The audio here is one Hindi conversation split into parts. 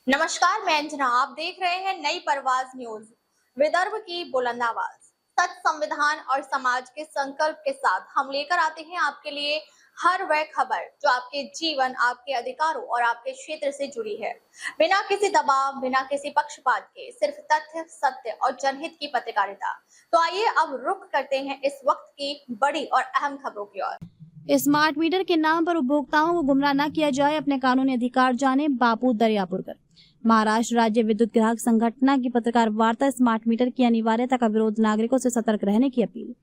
नमस्कार, मैं अंजना। आप देख रहे हैं नई परवाज न्यूज। विदर्भ की बुलंद आवाज, सच, संविधान और समाज के संकल्प के साथ हम लेकर आते हैं आपके लिए हर वह खबर जो आपके जीवन, आपके अधिकारों और आपके क्षेत्र से जुड़ी है। बिना किसी दबाव, बिना किसी पक्षपात के, सिर्फ तथ्य, सत्य और जनहित की पत्रकारिता। तो आइए अब रुख करते हैं इस वक्त की बड़ी और अहम खबरों की ओर। स्मार्ट मीटर के नाम पर उपभोक्ताओं को गुमराह न किया जाए, अपने कानूनी अधिकार जाने, बापू दरियापुरकर। महाराष्ट्र राज्य विद्युत ग्राहक संगठन की पत्रकार वार्ता, स्मार्ट मीटर की अनिवार्यता का विरोध, नागरिकों से सतर्क रहने की अपील।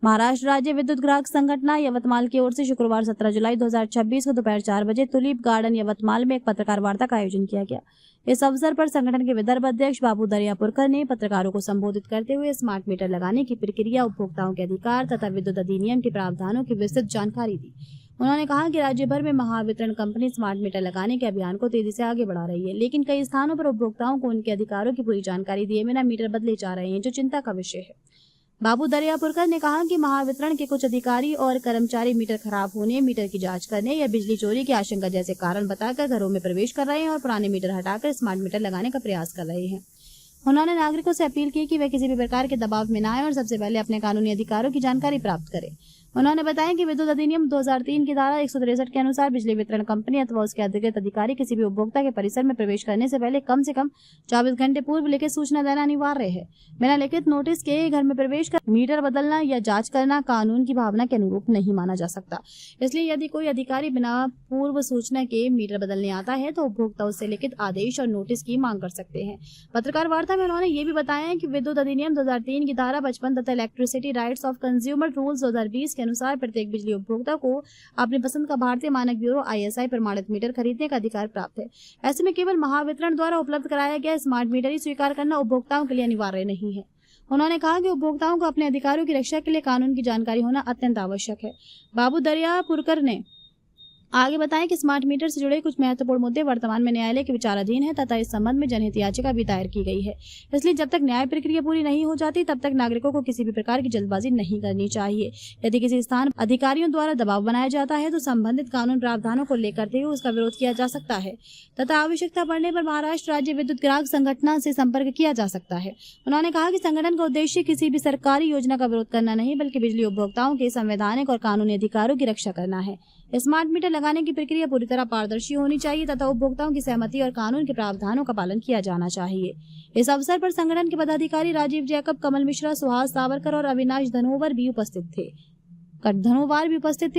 महाराष्ट्र राज्य विद्युत ग्राहक संगठन यवतमाल की ओर से शुक्रवार 17 जुलाई 2026 को दोपहर 4 बजे तुलिप गार्डन यवतमाल में एक पत्रकार वार्ता का आयोजन किया गया। इस अवसर पर संगठन के विदर्भ अध्यक्ष बाबू दरियापुरकर ने पत्रकारों को संबोधित करते हुए स्मार्ट मीटर लगाने की प्रक्रिया, उपभोक्ताओं के अधिकार तथा विद्युत अधिनियम के प्रावधानों की विस्तृत जानकारी दी। उन्होंने कहा कि राज्य भर में महावितरण कंपनी स्मार्ट मीटर लगाने के अभियान को तेजी से आगे बढ़ा रही है, लेकिन कई स्थानों पर उपभोक्ताओं को उनके अधिकारों की पूरी जानकारी दिए बिना मीटर बदले जा रहे हैं, जो चिंता का विषय है। बाबू दरियापुरकर ने कहा कि महावितरण के कुछ अधिकारी और कर्मचारी मीटर खराब होने, मीटर की जांच करने या बिजली चोरी की आशंका जैसे कारण बताकर घरों में प्रवेश कर रहे हैं और पुराने मीटर हटाकर स्मार्ट मीटर लगाने का प्रयास कर रहे हैं। उन्होंने नागरिकों से अपील की कि वे किसी भी प्रकार के दबाव में न आए और सबसे पहले अपने कानूनी अधिकारों की जानकारी प्राप्त करें। उन्होंने बताया कि विद्युत अधिनियम 2003 की धारा 163 के अनुसार बिजली वितरण कंपनी अथवा उसके अधिकृत अधिकारी किसी भी उपभोक्ता के परिसर में प्रवेश करने से कम 24 घंटे पूर्व लिखित सूचना देना अनिवार्य है। बिना लिखित नोटिस के घर में प्रवेश कर मीटर बदलना या जांच करना कानून की भावना के अनुरूप नहीं माना जा सकता। इसलिए यदि कोई अधिकारी बिना पूर्व सूचना के मीटर बदलने आता है तो उपभोक्ता उससे लिखित आदेश और नोटिस की मांग कर सकते हैं। पत्रकार वार्ता में उन्होंने ये भी बताया कि विद्युत अधिनियम 2003 की धारा 55 तथा electricity rights of consumer rules 2020 के अनुसार प्रत्येक बिजली उपभोक्ता को अपनी पसंद का भारतीय मानक ब्यूरो ISI प्रमाणित मीटर खरीदने का अधिकार प्राप्त है। ऐसे में केवल महावितरण द्वारा उपलब्ध कराया गया स्मार्ट मीटर ही स्वीकार करना उपभोक्ताओं के लिए अनिवार्य नहीं है। उन्होंने कहा कि उपभोक्ताओं को अपने अधिकारों की रक्षा के लिए कानून की जानकारी होना अत्यंत आवश्यक है। बाबू दरियापुरकर ने आगे बताएं कि स्मार्ट मीटर से जुड़े कुछ महत्वपूर्ण मुद्दे वर्तमान में न्यायालय के विचाराधीन है तथा इस संबंध में जनहित याचिका भी दायर की गई है। इसलिए जब तक न्याय प्रक्रिया पूरी नहीं हो जाती तब तक नागरिकों को किसी भी प्रकार की जल्दबाजी नहीं करनी चाहिए। यदि किसी स्थान अधिकारियों द्वारा दबाव बनाया जाता है तो संबंधित कानून प्रावधानों को लेकर हुए उसका विरोध किया जा सकता है तथा आवश्यकता पड़ने पर महाराष्ट्र राज्य विद्युत ग्राहक संगठन से संपर्क किया जा सकता है। उन्होंने कहा कि संगठन का उद्देश्य किसी भी सरकारी योजना का विरोध करना नहीं, बल्कि बिजली उपभोक्ताओं के संवैधानिक और कानूनी अधिकारों की रक्षा करना है। स्मार्ट मीटर लगाने की प्रक्रिया पूरी तरह पारदर्शी होनी चाहिए तथा उपभोक्ताओं की सहमति और कानून के प्रावधानों का पालन किया जाना चाहिए। इस अवसर पर संगठन के पदाधिकारी राजीव जैकब, कमल मिश्रा, सुहास सावरकर और अविनाश धनोवर भी उपस्थित थे।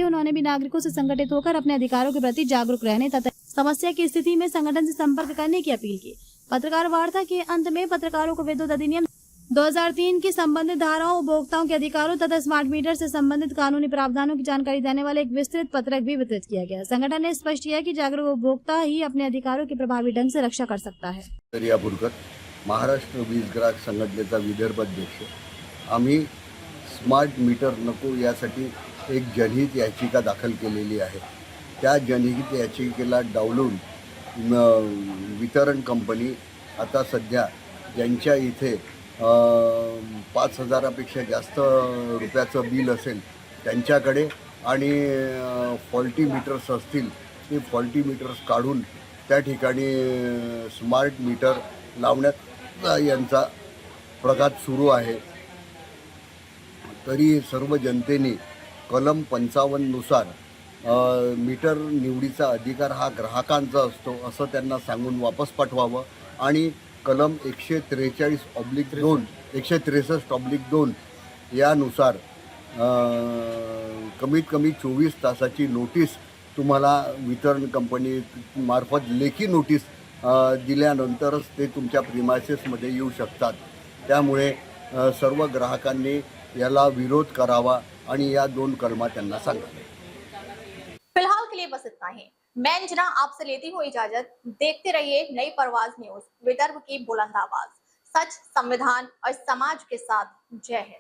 उन्होंने भी नागरिकों से संगठित होकर अपने अधिकारों के प्रति जागरूक रहने तथा समस्या की स्थिति में संगठन से संपर्क करने की अपील की। पत्रकार वार्ता के अंत में पत्रकारों को विद्युत अधिनियम 2003 की संबंधित धाराओं, उपभोक्ताओं के अधिकारों तथा स्मार्ट मीटर से संबंधित कानूनी प्रावधानों की जानकारी देने वाले एक विस्तृत पत्रक भी वितरित किया गया। संगठन ने स्पष्ट किया कि जागरूक उपभोक्ता ही अपने अधिकारों की प्रभावी ढंग से रक्षा कर सकता है। दरियापुरकर, महाराष्ट्र वीज ग्राहक संघटनेचा विदर्भ अध्यक्ष। आम्ही स्मार्ट मीटर नको यासाठी एक जनहित याचिका दाखल केलेली आहे। त्या जनहित याचिकेला डावलून वितरण कंपनी आता सध्या ज्यांच्या इथे 5,000पेक्षा जास्त रुपयाचं बिल असेल त्यांच्याकडे आणि फॉल्टी मीटर्स असतील ते फॉल्टी मीटर्स काढून त्या ठिकाणी स्मार्ट मीटर लावण्यात यांचा प्रघात सुरू आहे। तरी सर्व जनतेने कलम 55 नुसार मीटर निवडीचा अधिकार हा ग्राहकांचा असतो असं त्यांना सांगून वापस पाठवावं आणि कलम 163/2 यानुसार कमीत कमी 24 तासाची नोटीस तुम्हाला वितरण कंपनी मार्फत लेखी नोटीस दिल्यानंतरच ते तुमच्या प्रिमायसेसमध्ये येऊ शकतात। त्यामुळे सर्व ग्राहकांनी याला विरोध करावा आणि या 2 कलमा त्यांना सांगावे। फिलहाल के लिए बस इतना ही। मैं अंजना आपसे लेती हूँ इजाजत। देखते रहिए नई परवाज न्यूज, विदर्भ की बुलंद आवाज, सच, संविधान और समाज के साथ। जय हिंद।